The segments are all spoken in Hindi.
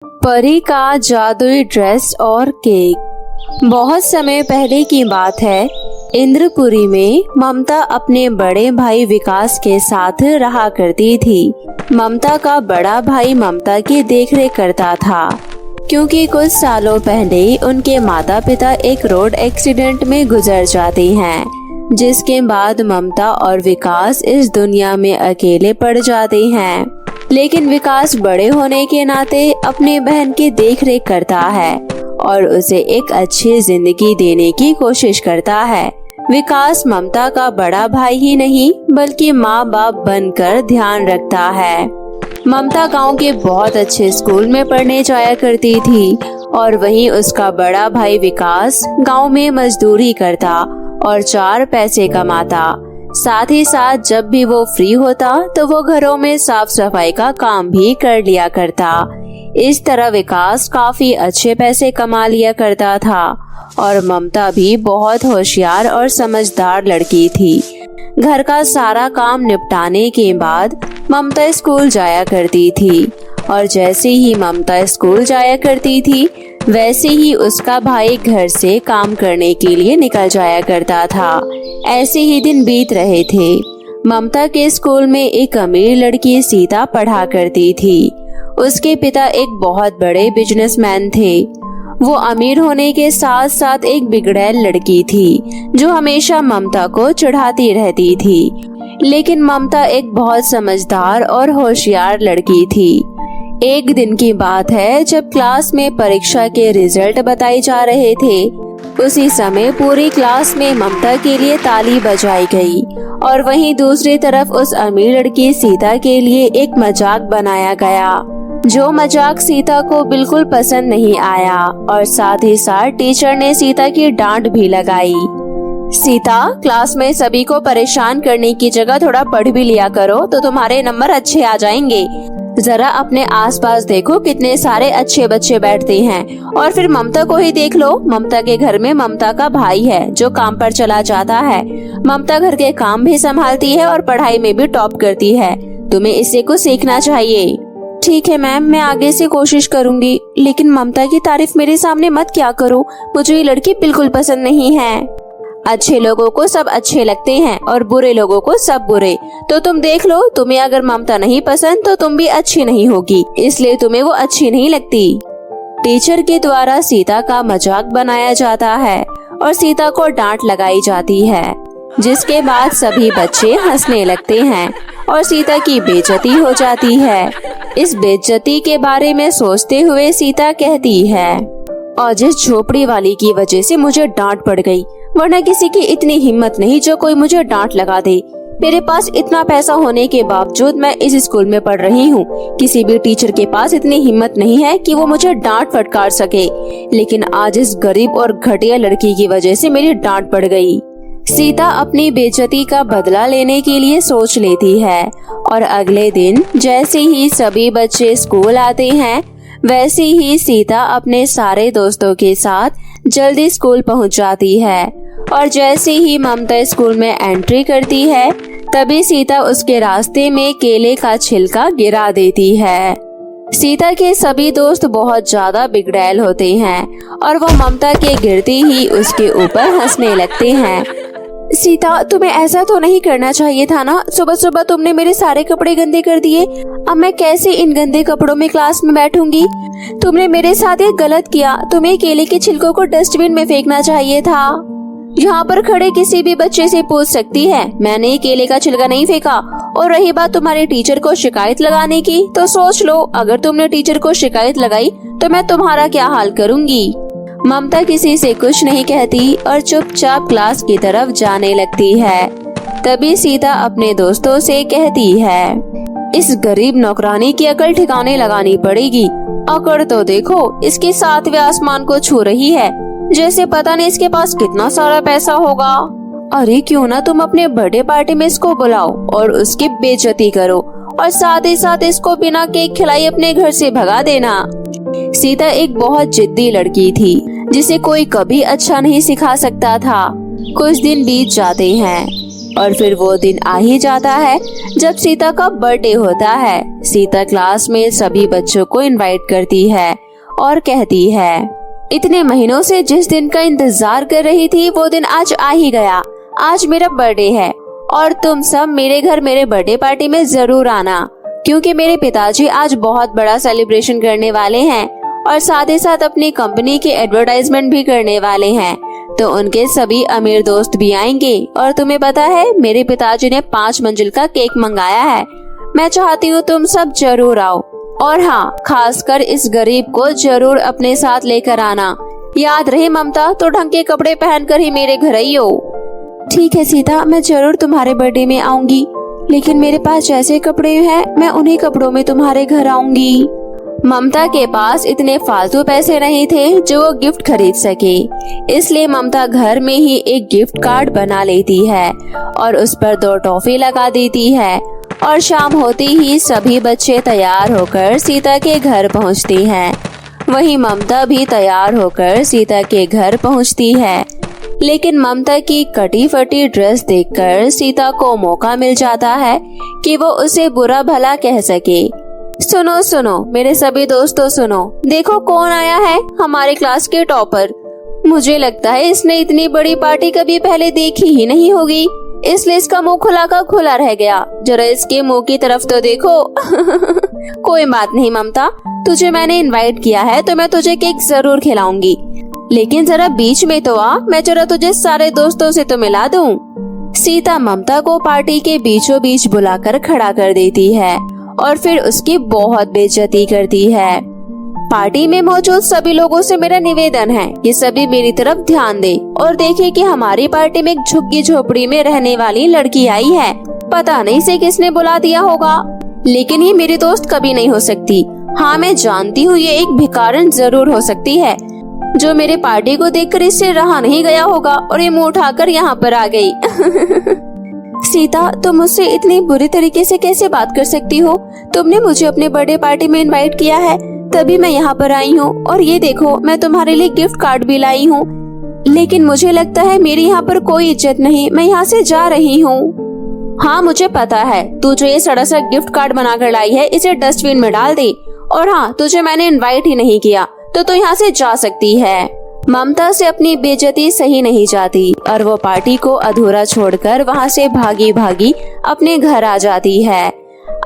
परी का जादुई ड्रेस और केक। बहुत समय पहले की बात है। इंद्रपुरी में ममता अपने बड़े भाई विकास के साथ रहा करती थी। ममता का बड़ा भाई ममता की देखरेख करता था, क्योंकि कुछ सालों पहले उनके माता पिता एक रोड एक्सीडेंट में गुजर जाते हैं, जिसके बाद ममता और विकास इस दुनिया में अकेले पड़ जाते हैं। लेकिन विकास बड़े होने के नाते अपनी बहन की देखरेख करता है और उसे एक अच्छी जिंदगी देने की कोशिश करता है। विकास ममता का बड़ा भाई ही नहीं बल्कि माँ बाप बनकर ध्यान रखता है। ममता गांव के बहुत अच्छे स्कूल में पढ़ने जाया करती थी और वहीं उसका बड़ा भाई विकास गांव में मजदूरी करता और 4 पैसे कमाता। साथ ही साथ जब भी वो फ्री होता तो वो घरों में साफ सफाई का काम भी कर लिया करता। इस तरह विकास काफी अच्छे पैसे कमा लिया करता था और ममता भी बहुत होशियार और समझदार लड़की थी। घर का सारा काम निपटाने के बाद ममता स्कूल जाया करती थी और जैसे ही ममता स्कूल जाया करती थी वैसे ही उसका भाई घर से काम करने के लिए निकल जाया करता था। ऐसे ही दिन बीत रहे थे। ममता के स्कूल में एक अमीर लड़की सीता पढ़ा करती थी। उसके पिता एक बहुत बड़े बिजनेसमैन थे। वो अमीर होने के साथ साथ एक बिगड़ैल लड़की थी जो हमेशा ममता को चिढ़ाती रहती थी। लेकिन ममता एक बहुत समझदार और होशियार लड़की थी। एक दिन की बात है जब क्लास में परीक्षा के रिजल्ट बताए जा रहे थे। उसी समय पूरी क्लास में ममता के लिए ताली बजाई गई और वहीं दूसरी तरफ उस अमीर लड़की सीता के लिए एक मजाक बनाया गया, जो मजाक सीता को बिल्कुल पसंद नहीं आया और साथ ही साथ टीचर ने सीता की डांट भी लगाई। सीता, क्लास में सभी को परेशान करने की जगह थोड़ा पढ़ भी लिया करो तो तुम्हारे नंबर अच्छे आ जाएंगे। जरा अपने आसपास देखो कितने सारे अच्छे बच्चे बैठते हैं और फिर ममता को ही देख लो। ममता के घर में ममता का भाई है जो काम पर चला जाता है। ममता घर के काम भी संभालती है और पढ़ाई में भी टॉप करती है। तुम्हें इससे कुछ सीखना चाहिए। ठीक है मैम, मैं आगे से कोशिश करूंगी, लेकिन ममता की तारीफ मेरे सामने मत क्या करो। मुझे ये लड़की बिल्कुल पसंद नहीं है। अच्छे लोगों को सब अच्छे लगते हैं और बुरे लोगों को सब बुरे। तो तुम देख लो, तुम्हें अगर ममता नहीं पसंद तो तुम भी अच्छी नहीं होगी, इसलिए तुम्हें वो अच्छी नहीं लगती। टीचर के द्वारा सीता का मजाक बनाया जाता है और सीता को डांट लगाई जाती है, जिसके बाद सभी बच्चे हंसने लगते हैं और सीता की बेइज्जती हो जाती है। इस बेइज्जती के बारे में सोचते हुए सीता कहती है, और जिस झोपड़ी वाली की वजह से मुझे डांट पड़ गई, वरना किसी की इतनी हिम्मत नहीं जो कोई मुझे डांट लगा दे। मेरे पास इतना पैसा होने के बावजूद मैं इस स्कूल में पढ़ रही हूँ। किसी भी टीचर के पास इतनी हिम्मत नहीं है कि वो मुझे डांट फटकार सके, लेकिन आज इस गरीब और घटिया लड़की की वजह से मेरी डांट पड़ गई। सीता अपनी बेइज्जती का बदला लेने के लिए सोच लेती है और अगले दिन जैसे ही सभी बच्चे स्कूल आते हैं वैसे ही सीता अपने सारे दोस्तों के साथ जल्दी स्कूल पहुंच जाती है और जैसे ही ममता स्कूल में एंट्री करती है तभी सीता उसके रास्ते में केले का छिलका गिरा देती है। सीता के सभी दोस्त बहुत ज्यादा बिगड़ैल होते हैं और वो ममता के गिरते ही उसके ऊपर हंसने लगते हैं। सीता, तुम्हें ऐसा तो नहीं करना चाहिए था ना। सुबह सुबह तुमने मेरे सारे कपड़े गंदे कर दिए। अब मैं कैसे इन गंदे कपड़ों में क्लास में बैठूंगी। तुमने मेरे साथ ये गलत किया। तुम्हें केले के छिलकों को डस्टबिन में फेंकना चाहिए था। यहाँ पर खड़े किसी भी बच्चे से पूछ सकती है, मैंने केले का छिलका नहीं फेंका। और रही बात तुम्हारे टीचर को शिकायत लगाने की, तो सोच लो अगर तुमने टीचर को शिकायत लगाई तो मैं तुम्हारा क्या हाल करूँगी। ममता किसी से कुछ नहीं कहती और चुपचाप क्लास की तरफ जाने लगती है। तभी सीता अपने दोस्तों से कहती है, इस गरीब नौकरानी की अकल ठिकाने लगानी पड़ेगी। अकड़ तो देखो, इसके 7वें आसमान को छू रही है, जैसे पता नहीं इसके पास कितना सारा पैसा होगा। अरे क्यों ना तुम अपने बर्थडे पार्टी में इसको बुलाओ और उसकी बेइज्जती करो और साथ ही साथ इसको बिना केक खिलाई अपने घर से भगा देना। सीता एक बहुत जिद्दी लड़की थी जिसे कोई कभी अच्छा नहीं सिखा सकता था। कुछ दिन बीत जाते हैं। और फिर वो दिन आ ही जाता है जब सीता का बर्थडे होता है। सीता क्लास में सभी बच्चों को इनवाइट करती है और कहती है, इतने महीनों से जिस दिन का इंतजार कर रही थी वो दिन आज आ ही गया। आज मेरा बर्थडे है और तुम सब मेरे घर मेरे बर्थडे पार्टी में जरूर आना, क्योंकि मेरे पिताजी आज बहुत बड़ा सेलिब्रेशन करने वाले हैं और साथ ही साथ अपनी कंपनी की एडवर्टाइजमेंट भी करने वाले हैं। तो उनके सभी अमीर दोस्त भी आएंगे और तुम्हें पता है मेरे पिताजी ने 5 मंजिल का केक मंगाया है। मैं चाहती हूँ तुम सब जरूर आओ और हाँ, खासकर इस गरीब को जरूर अपने साथ लेकर आना। याद रहे ममता, तो ढंग के कपड़े पहनकर ही मेरे घर आई हो। ठीक है सीता, मैं जरूर तुम्हारे बर्थडे में आऊंगी, लेकिन मेरे पास जैसे कपड़े हैं मैं उन्हीं कपड़ों में तुम्हारे घर आऊंगी। ममता के पास इतने फालतू पैसे नहीं थे जो वो गिफ्ट खरीद सके, इसलिए ममता घर में ही एक गिफ्ट कार्ड बना लेती है और उस पर 2 टॉफी लगा देती है। और शाम होते ही सभी बच्चे तैयार होकर सीता के घर पहुंचते हैं। वहीं ममता भी तैयार होकर सीता के घर पहुंचती है, लेकिन ममता की कटी फटी ड्रेस देखकर सीता को मौका मिल जाता है कि वो उसे बुरा भला कह सके। सुनो सुनो मेरे सभी दोस्तों, सुनो, देखो कौन आया है, हमारे क्लास के टॉपर। मुझे लगता है इसने इतनी बड़ी पार्टी कभी पहले देखी ही नहीं होगी, इसलिए इसका मुंह खुला का खुला रह गया। जरा इसके मुंह की तरफ तो देखो। कोई बात नहीं ममता, तुझे मैंने इनवाइट किया है तो मैं तुझे केक जरूर खिलाऊंगी, लेकिन जरा बीच में तो आ, मैं जरा तुझे सारे दोस्तों से तो मिला दूं। सीता ममता को पार्टी के बीचों बीच बुलाकर खड़ा कर देती है और फिर उसकी बहुत बेइज्जती करती है। पार्टी में मौजूद सभी लोगों से मेरा निवेदन है कि सभी मेरी तरफ ध्यान दे और देखे कि हमारी पार्टी में एक झुग्गी झोपड़ी में रहने वाली लड़की आई है। पता नहीं से किसने बुला दिया होगा, लेकिन ये मेरी दोस्त कभी नहीं हो सकती। हाँ, मैं जानती हूँ ये एक भिखारन जरूर हो सकती है जो मेरे पार्टी को देखकर इससे रहा नहीं गया होगा और ये मुंह उठाकर यहाँ पर आ गई। सीता, तुम मुझसे इतनी बुरी तरीके से कैसे बात कर सकती हो? तुमने मुझे अपने बर्थडे पार्टी में इनवाइट किया है, तभी मैं यहाँ पर आई हूँ, और ये देखो मैं तुम्हारे लिए गिफ्ट कार्ड भी लाई हूँ, लेकिन मुझे लगता है मेरी यहाँ पर कोई इज्जत नहीं, मैं यहाँ से जा रही हूँ। हाँ, मुझे पता है, तू जो ये सड़ा सा गिफ्ट कार्ड बनाकर लाई है इसे डस्टबिन में डाल दे, और हाँ, तुझे मैंने इनवाइट ही नहीं किया तो तू यहाँ से जा सकती है। ममता से अपनी बेइज्जती सही नहीं जाती और वो पार्टी को अधूरा छोड़कर वहाँ से भागी भागी अपने घर आ जाती है।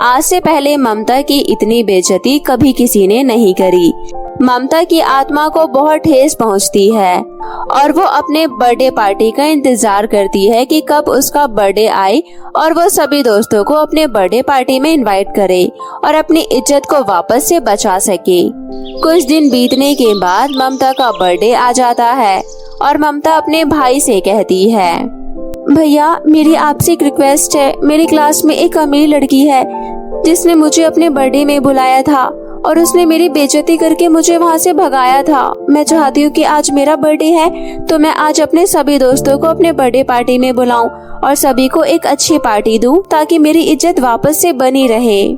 आज से पहले ममता की इतनी बेइज्जती कभी किसी ने नहीं करी। ममता की आत्मा को बहुत ठेस पहुंचती है और वो अपने बर्थडे पार्टी का इंतजार करती है कि कब उसका बर्थडे आए और वो सभी दोस्तों को अपने बर्थडे पार्टी में इनवाइट करे और अपनी इज्जत को वापस से बचा सके। कुछ दिन बीतने के बाद ममता का बर्थडे आ जाता है और ममता अपने भाई से कहती है, भैया मेरी आपसे एक रिक्वेस्ट है। मेरी क्लास में एक अमीर लड़की है जिसने मुझे अपने बर्थडे में बुलाया था और उसने मेरी बेइज्जती करके मुझे वहाँ से भगाया था। मैं चाहती हूँ कि आज मेरा बर्थडे है तो मैं आज अपने सभी दोस्तों को अपने बर्थडे पार्टी में बुलाऊं और सभी को एक अच्छी पार्टी दूं ताकि मेरी इज्जत वापस से बनी रहे।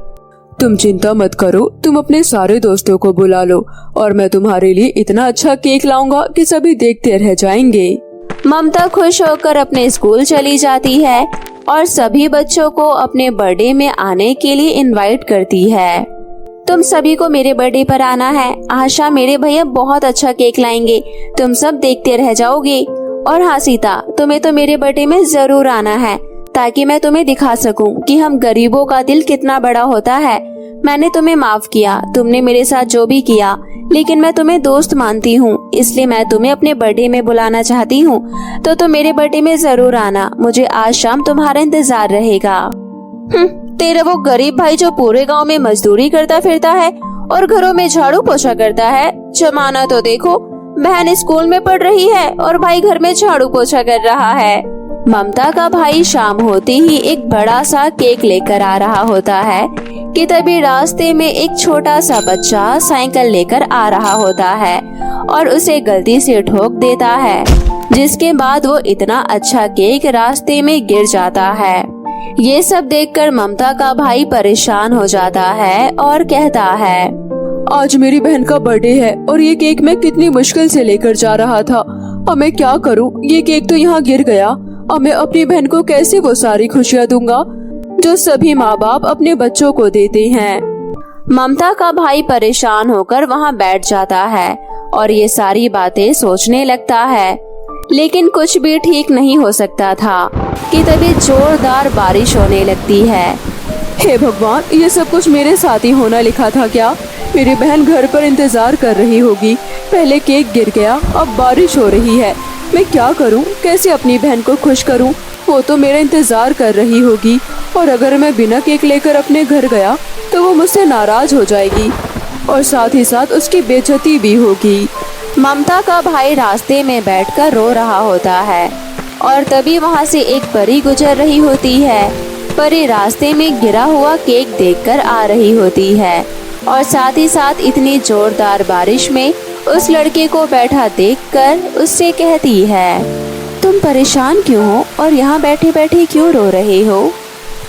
तुम चिंता मत करो, तुम अपने सारे दोस्तों को बुला लो और मैं तुम्हारे लिए इतना अच्छा केक लाऊंगा कि सभी देखते रह जाएंगे। ममता खुश होकर अपने स्कूल चली जाती है और सभी बच्चों को अपने बर्थडे में आने के लिए इनवाइट करती है। तुम सभी को मेरे बर्थडे पर आना है। आशा मेरे भैया बहुत अच्छा केक लाएंगे, तुम सब देखते रह जाओगे। और हाँ सीता, तुम्हें तो मेरे बर्थडे में जरूर आना है ताकि मैं तुम्हें दिखा सकूं कि हम गरीबों का दिल कितना बड़ा होता है। मैंने तुम्हें माफ किया, तुमने मेरे साथ जो भी किया, लेकिन मैं तुम्हें दोस्त मानती हूँ, इसलिए मैं तुम्हें अपने बर्थडे में बुलाना चाहती हूँ। तो तुम मेरे बर्थडे में जरूर आना, मुझे आज शाम तुम्हारा इंतजार रहेगा। तेरा वो गरीब भाई जो पूरे गांव में मजदूरी करता फिरता है और घरों में झाड़ू पोछा करता है। जमाना तो देखो, बहन स्कूल में पढ़ रही है और भाई घर में झाड़ू पोछा कर रहा है। ममता का भाई शाम होते ही एक बड़ा सा केक लेकर आ रहा होता है कि तभी रास्ते में एक छोटा सा बच्चा साइकिल लेकर आ रहा होता है और उसे गलती से ठोक देता है, जिसके बाद वो इतना अच्छा केक रास्ते में गिर जाता है। ये सब देखकर ममता का भाई परेशान हो जाता है और कहता है, आज मेरी बहन का बर्थडे है और ये केक मैं कितनी मुश्किल से लेकर जा रहा था। अब मैं क्या करूं? ये केक तो यहाँ गिर गया। अब मैं अपनी बहन को कैसे वो सारी खुशियाँ दूंगा जो सभी माँ बाप अपने बच्चों को देते हैं। ममता का भाई परेशान होकर वहाँ बैठ जाता है और ये सारी बातें सोचने लगता है। लेकिन कुछ भी ठीक नहीं हो सकता था कि तभी जोरदार बारिश होने लगती है। हे भगवान, ये सब कुछ मेरे साथ ही होना लिखा था क्या? मेरी बहन घर पर इंतजार कर रही होगी। पहले केक गिर गया, अब बारिश हो रही है। मैं क्या करूं? कैसे अपनी बहन को खुश करूं? वो तो मेरा इंतजार कर रही होगी और अगर मैं बिना केक लेकर अपने घर गया तो वो मुझसे नाराज हो जाएगी और साथ ही साथ उसकी बेइज्जती भी होगी। ममता का भाई रास्ते में बैठकर रो रहा होता है और तभी वहाँ से एक परी गुजर रही होती है। परी रास्ते में गिरा हुआ केक देखकर आ रही होती है और साथ ही साथ इतनी जोरदार बारिश में उस लड़के को बैठा देखकर उससे कहती है, तुम परेशान क्यों हो और यहाँ बैठे बैठे क्यों रो रहे हो?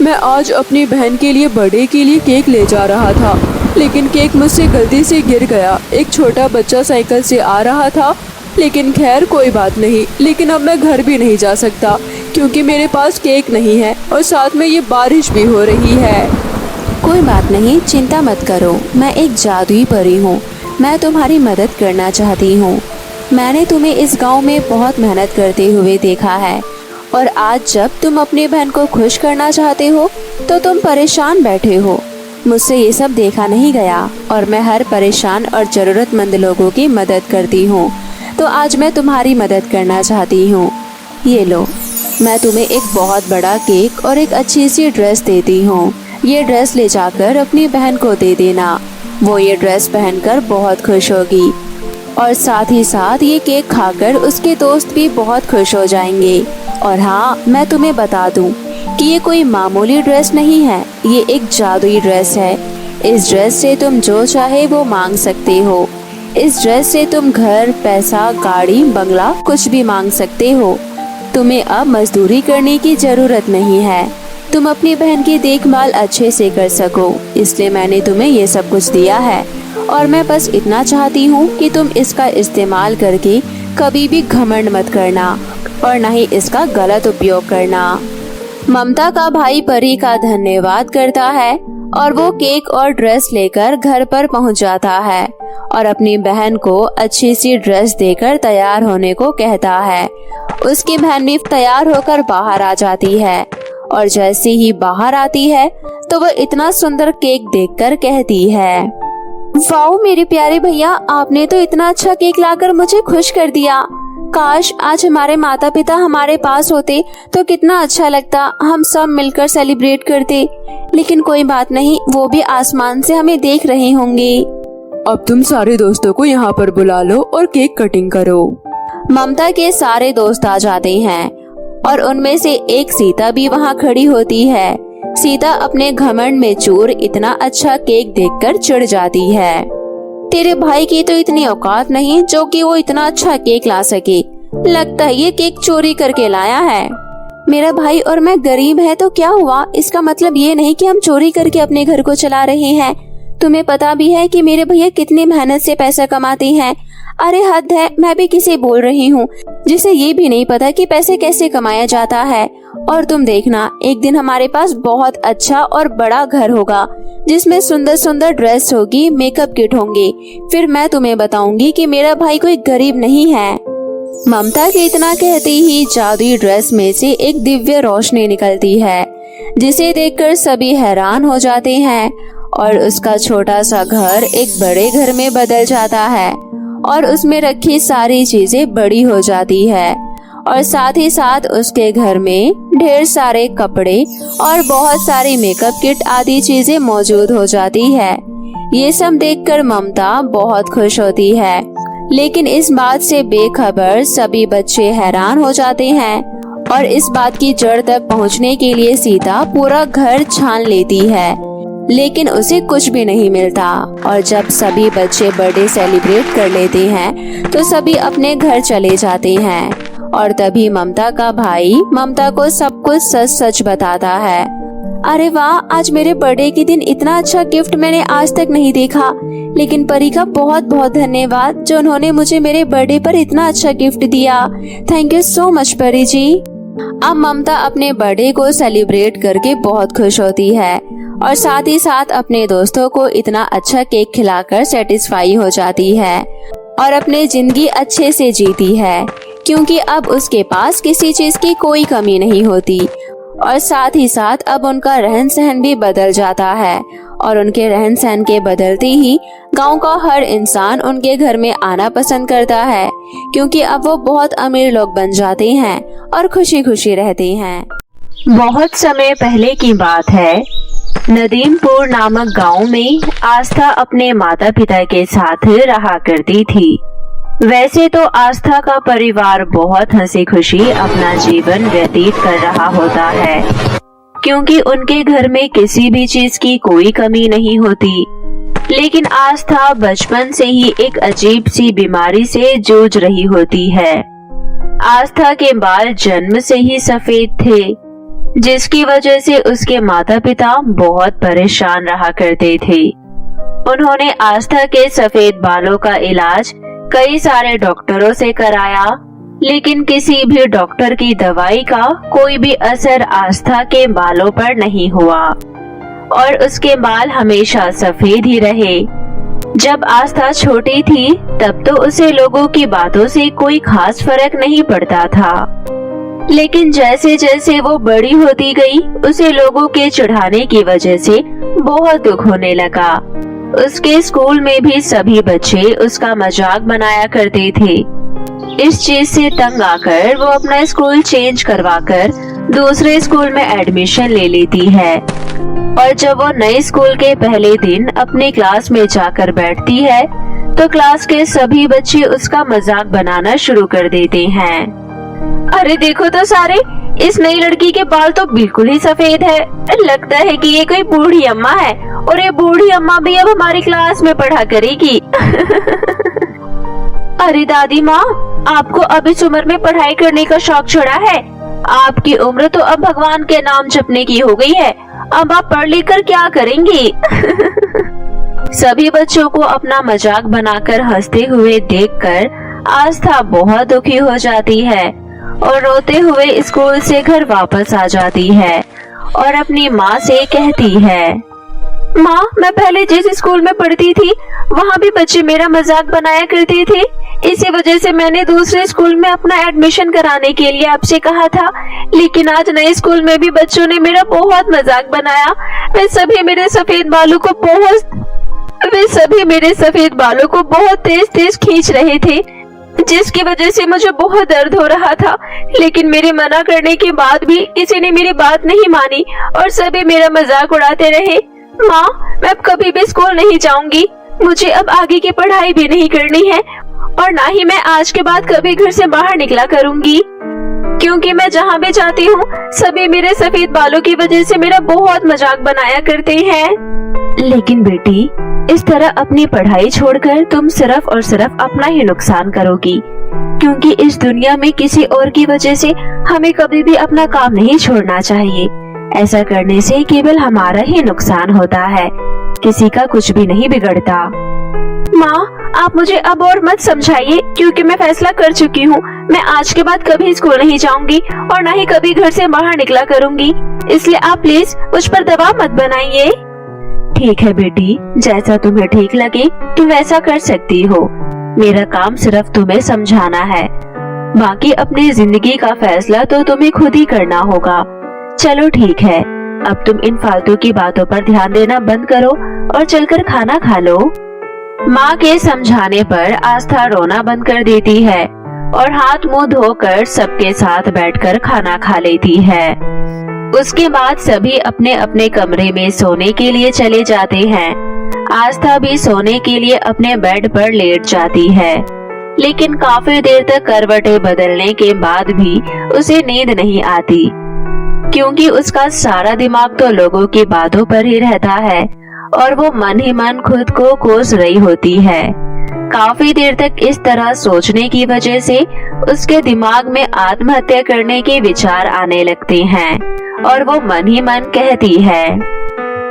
मैं आज अपनी बहन के लिए बर्थडे के लिए केक ले जा रहा था, लेकिन केक मुझसे गलती से गिर गया। एक छोटा बच्चा साइकिल से आ रहा था, लेकिन खैर कोई बात नहीं। लेकिन अब मैं घर भी नहीं जा सकता क्योंकि मेरे पास केक नहीं है और साथ में ये बारिश भी हो रही है। कोई बात नहीं, चिंता मत करो, मैं एक जादुई परी हूँ। मैं तुम्हारी मदद करना चाहती हूँ। मैंने तुम्हें इस गांव में बहुत मेहनत करते हुए देखा है और आज जब तुम अपनी बहन को खुश करना चाहते हो तो तुम परेशान बैठे हो। मुझसे ये सब देखा नहीं गया और मैं हर परेशान और ज़रूरतमंद लोगों की मदद करती हूँ, तो आज मैं तुम्हारी मदद करना चाहती हूँ। ये लो, मैं तुम्हें एक बहुत बड़ा केक और एक अच्छी सी ड्रेस देती हूँ। ये ड्रेस ले जाकर अपनी बहन को दे देना, वो ये ड्रेस पहनकर बहुत खुश होगी और साथ ही साथ ये केक खाकर उसके दोस्त भी बहुत खुश हो जाएंगे। और हाँ, मैं तुम्हें बता दूं कि ये कोई मामूली ड्रेस नहीं है, ये एक जादुई ड्रेस है। इस ड्रेस से तुम जो चाहे वो मांग सकते हो। इस ड्रेस से तुम घर, पैसा, गाड़ी, बंगला कुछ भी मांग सकते हो। तुम्हें अब मजदूरी करने की जरूरत नहीं है। तुम अपनी बहन की देखभाल अच्छे से कर सको, इसलिए मैंने तुम्हें ये सब कुछ दिया है और मैं बस इतना चाहती हूँ कि तुम इसका इस्तेमाल करके कभी भी घमंड मत करना और न ही इसका गलत उपयोग करना। ममता का भाई परी का धन्यवाद करता है और वो केक और ड्रेस लेकर घर पर पहुंच जाता है और अपनी बहन को अच्छी सी ड्रेस देकर तैयार होने को कहता है। उसकी बहन भी तैयार होकर बाहर आ जाती है और जैसे ही बाहर आती है तो वो इतना सुंदर केक देखकर कहती है, वाओ मेरे प्यारे भैया, आपने तो इतना अच्छा केक लाकर मुझे खुश कर दिया। काश आज हमारे माता पिता हमारे पास होते तो कितना अच्छा लगता, हम सब मिलकर सेलिब्रेट करते। लेकिन कोई बात नहीं, वो भी आसमान से हमें देख रहे होंगे। अब तुम सारे दोस्तों को यहाँ पर बुला लो और केक कटिंग करो। ममता के सारे दोस्त आ जाते हैं और उनमें से एक सीता भी वहाँ खड़ी होती है। सीता अपने घमंड में चूर इतना अच्छा केक देखकर चिढ़ जाती है। तेरे भाई की तो इतनी औकात नहीं जो कि वो इतना अच्छा केक ला सके। लगता है ये केक चोरी करके लाया है। मेरा भाई और मैं गरीब है तो क्या हुआ, इसका मतलब ये नहीं कि हम चोरी करके अपने घर को चला रहे हैं। तुम्हें पता भी है कि मेरे भैया कितनी मेहनत से पैसा कमाते हैं। अरे हद है, मैं भी किसे बोल रही हूँ जिसे ये भी नहीं पता कि पैसे कैसे कमाया जाता है। और तुम देखना, एक दिन हमारे पास बहुत अच्छा और बड़ा घर होगा जिसमें सुंदर सुंदर ड्रेस होगी, मेकअप किट होंगे। फिर मैं तुम्हें बताऊंगी कि मेरा भाई कोई गरीब नहीं है। ममता के इतना कहते ही जादुई ड्रेस में से एक दिव्य रोशनी निकलती है जिसे देखकर सभी हैरान हो जाते हैं और उसका छोटा सा घर एक बड़े घर में बदल जाता है और उसमें रखी सारी चीजें बड़ी हो जाती है और साथ ही साथ उसके घर में ढेर सारे कपड़े और बहुत सारी मेकअप किट आदि चीजें मौजूद हो जाती है। ये सब देखकर ममता बहुत खुश होती है, लेकिन इस बात से बेखबर सभी बच्चे हैरान हो जाते हैं और इस बात की जड़ तक पहुंचने के लिए सीता पूरा घर छान लेती है, लेकिन उसे कुछ भी नहीं मिलता। और जब सभी बच्चे बर्थडे सेलिब्रेट कर लेते हैं तो सभी अपने घर चले जाते हैं और तभी ममता का भाई ममता को सब कुछ सच सच बताता है। अरे वाह, आज मेरे बर्थडे के दिन इतना अच्छा गिफ्ट मैंने आज तक नहीं देखा। लेकिन परी का बहुत बहुत धन्यवाद जो उन्होंने मुझे मेरे बर्थडे पर इतना अच्छा गिफ्ट दिया। थैंक यू सो मच परी जी। अब ममता अपने बर्थडे को सेलिब्रेट करके बहुत खुश होती है और साथ ही साथ अपने दोस्तों को इतना अच्छा केक खिलाकर सेटिस्फाई हो जाती है और अपनी जिंदगी अच्छे से जीती है, क्योंकि अब उसके पास किसी चीज की कोई कमी नहीं होती। और साथ ही साथ अब उनका रहन सहन भी बदल जाता है और उनके रहन सहन के बदलते ही गांव का हर इंसान उनके घर में आना पसंद करता है, क्योंकि अब वो बहुत अमीर लोग बन जाते हैं और खुशी खुशी रहते हैं। बहुत समय पहले की बात है, नदीमपुर नामक गांव में आस्था अपने माता पिता के साथ रहा करती थी। वैसे तो आस्था का परिवार बहुत हंसी खुशी अपना जीवन व्यतीत कर रहा होता है, क्योंकि उनके घर में किसी भी चीज की कोई कमी नहीं होती। लेकिन आस्था बचपन से ही एक अजीब सी बीमारी से जूझ रही होती है। आस्था के बाल जन्म से ही सफेद थे, जिसकी वजह से उसके माता पिता बहुत परेशान रहा करते थे। उन्होंने आस्था के सफेद बालों का इलाज कई सारे डॉक्टरों से कराया, लेकिन किसी भी डॉक्टर की दवाई का कोई भी असर आस्था के बालों पर नहीं हुआ और उसके बाल हमेशा सफेद ही रहे। जब आस्था छोटी थी तब तो उसे लोगों की बातों से कोई खास फर्क नहीं पड़ता था, लेकिन जैसे जैसे वो बड़ी होती गई उसे लोगों के चिढ़ाने की वजह से बहुत दुख होने लगा। उसके स्कूल में भी सभी बच्चे उसका मजाक बनाया करते थे। इस चीज से तंग आकर वो अपना स्कूल चेंज करवाकर दूसरे स्कूल में एडमिशन ले लेती है और जब वो नए स्कूल के पहले दिन अपने क्लास में जाकर बैठती है तो क्लास के सभी बच्चे उसका मजाक बनाना शुरू कर देते हैं। अरे देखो तो सारे, इस नई लड़की के बाल तो बिल्कुल ही सफेद है, लगता है कि ये कोई बूढ़ी अम्मा है और ये बूढ़ी अम्मा भी अब हमारी क्लास में पढ़ा करेगी। अरे दादी माँ, आपको अब इस उम्र में पढ़ाई करने का शौक छोड़ा है? आपकी उम्र तो अब भगवान के नाम जपने की हो गई है, अब आप पढ़ लिख कर क्या करेंगी? सभी बच्चों को अपना मजाक बनाकर हंसते हुए देखकर आस्था बहुत दुखी हो जाती है और रोते हुए स्कूल से घर वापस आ जाती है और अपनी माँ से कहती है, माँ, मैं पहले जिस स्कूल में पढ़ती थी वहाँ भी बच्चे मेरा मजाक बनाया करते थे, इसी वजह से मैंने दूसरे स्कूल में अपना एडमिशन कराने के लिए आपसे कहा था, लेकिन आज नए स्कूल में भी बच्चों ने मेरा बहुत मजाक बनाया। वे सभी मेरे सफेद बालों को बहुत तेज तेज खींच रहे थे, जिसकी वजह से मुझे बहुत दर्द हो रहा था, लेकिन मेरे मना करने के बाद भी किसी ने मेरी बात नहीं मानी और सभी मेरा मजाक उड़ाते रहे। माँ, मैं अब कभी भी स्कूल नहीं जाऊंगी, मुझे अब आगे की पढ़ाई भी नहीं करनी है और ना ही मैं आज के बाद कभी घर से बाहर निकला करूंगी, क्योंकि मैं जहाँ भी जाती हूँ सभी मेरे सफेद बालों की वजह से मेरा बहुत मजाक बनाया करते हैं। लेकिन बेटी, इस तरह अपनी पढ़ाई छोड़कर तुम सिर्फ और सिर्फ अपना ही नुकसान करोगी, क्योंकि इस दुनिया में किसी और की वजह से हमें कभी भी अपना काम नहीं छोड़ना चाहिए। ऐसा करने से केवल हमारा ही नुकसान होता है, किसी का कुछ भी नहीं बिगड़ता। माँ, आप मुझे अब और मत समझाइए, क्योंकि मैं फैसला कर चुकी हूँ। मैं आज के बाद कभी स्कूल नहीं जाऊंगी और ना ही कभी घर से बाहर निकला करूंगी, इसलिए आप प्लीज मुझ पर दबाव मत बनाइए। ठीक है बेटी, जैसा तुम्हें ठीक लगे तुम वैसा कर सकती हो। मेरा काम सिर्फ तुम्हें समझाना है, बाकी अपनी जिंदगी का फैसला तो तुम्हें खुद ही करना होगा। चलो ठीक है, अब तुम इन फालतू की बातों पर ध्यान देना बंद करो और चलकर खाना खा लो। माँ के समझाने पर आस्था रोना बंद कर देती है और हाथ मुंह धोकर सबके साथ बैठकर खाना खा लेती है। उसके बाद सभी अपने अपने कमरे में सोने के लिए चले जाते हैं। आस्था भी सोने के लिए अपने बेड पर लेट जाती है, लेकिन काफी देर तक करवटें बदलने के बाद भी उसे नींद नहीं आती, क्योंकि उसका सारा दिमाग तो लोगों की बातों पर ही रहता है और वो मन ही मन खुद को कोस रही होती है। काफी देर तक इस तरह सोचने की वजह से उसके दिमाग में आत्महत्या करने के विचार आने लगते हैं और वो मन ही मन कहती है,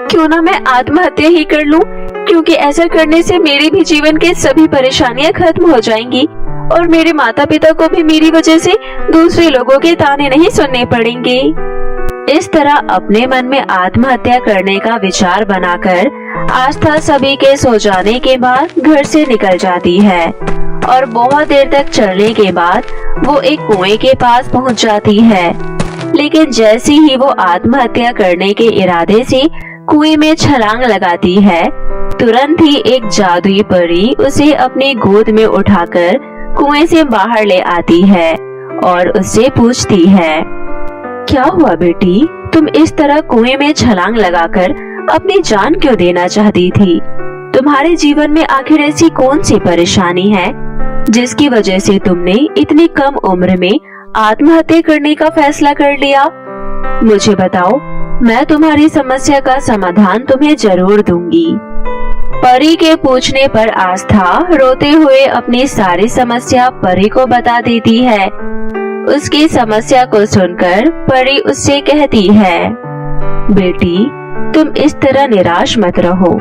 क्यों ना मैं आत्महत्या ही कर लूं, क्योंकि ऐसा करने से मेरे भी जीवन के सभी परेशानियां खत्म हो जाएंगी और मेरे माता पिता को भी मेरी वजह से दूसरे लोगों के ताने नहीं सुनने पड़ेंगे। इस तरह अपने मन में आत्महत्या करने का विचार बनाकर आस्था सभी के सो जाने के बाद घर से निकल जाती है और बहुत देर तक चलने के बाद वो एक कुएं के पास पहुंच जाती है। लेकिन जैसे ही वो आत्महत्या करने के इरादे से कुएं में छलांग लगाती है, तुरंत ही एक जादुई परी उसे अपनी गोद में उठाकर कुएं से बाहर ले आती है और उससे पूछती है, क्या हुआ बेटी, तुम इस तरह कुएं में छलांग लगाकर अपनी जान क्यों देना चाहती थी? तुम्हारे जीवन में आखिर ऐसी कौन सी परेशानी है जिसकी वजह से तुमने इतनी कम उम्र में आत्महत्या करने का फैसला कर लिया? मुझे बताओ, मैं तुम्हारी समस्या का समाधान तुम्हें जरूर दूंगी। परी के पूछने पर आस्था रोते हुए अपनी सारी समस्या परी को बता देती है। उसकी समस्या को सुनकर परी उससे कहती है, बेटी, तुम इस तरह निराश मत रहो,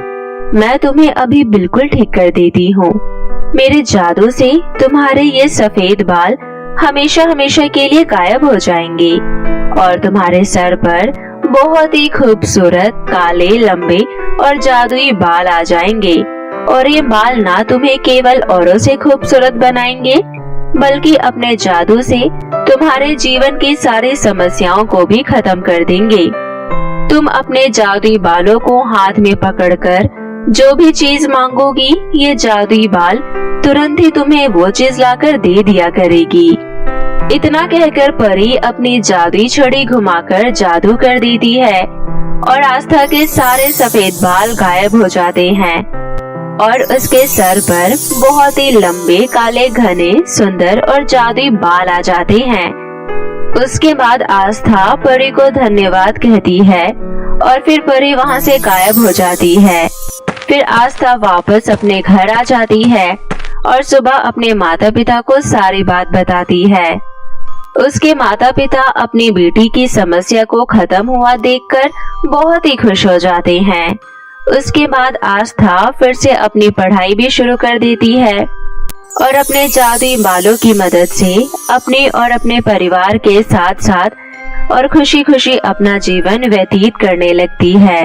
मैं तुम्हें अभी बिल्कुल ठीक कर देती हूँ। मेरे जादू से तुम्हारे ये सफेद बाल हमेशा हमेशा के लिए गायब हो जाएंगे और तुम्हारे सर पर बहुत ही खूबसूरत काले लंबे और जादुई बाल आ जाएंगे। और ये बाल ना तुम्हें केवल औरों से खूबसूरत बनाएंगे, बल्कि अपने जादू से तुम्हारे जीवन की सारी समस्याओं को भी खत्म कर देंगे। तुम अपने जादुई बालों को हाथ में पकड़कर जो भी चीज मांगोगी, ये जादुई बाल तुरंत ही तुम्हें वो चीज लाकर दे दिया करेगी। इतना कहकर परी अपनी जादुई छड़ी घुमाकर जादू कर देती है और आस्था के सारे सफेद बाल गायब हो जाते हैं और उसके सर पर बहुत ही लंबे काले घने सुंदर और जादुई बाल आ जाते हैं। उसके बाद आस्था परी को धन्यवाद कहती है और फिर परी वहाँ से गायब हो जाती है। फिर आस्था वापस अपने घर आ जाती है और सुबह अपने माता पिता को सारी बात बताती है। उसके माता पिता अपनी बेटी की समस्या को खत्म हुआ देखकर बहुत ही खुश हो जाते हैं। उसके बाद आस्था फिर से अपनी पढ़ाई भी शुरू कर देती है और अपने जादुई बालों की मदद से अपने और अपने परिवार के साथ साथ और खुशी खुशी अपना जीवन व्यतीत करने लगती है।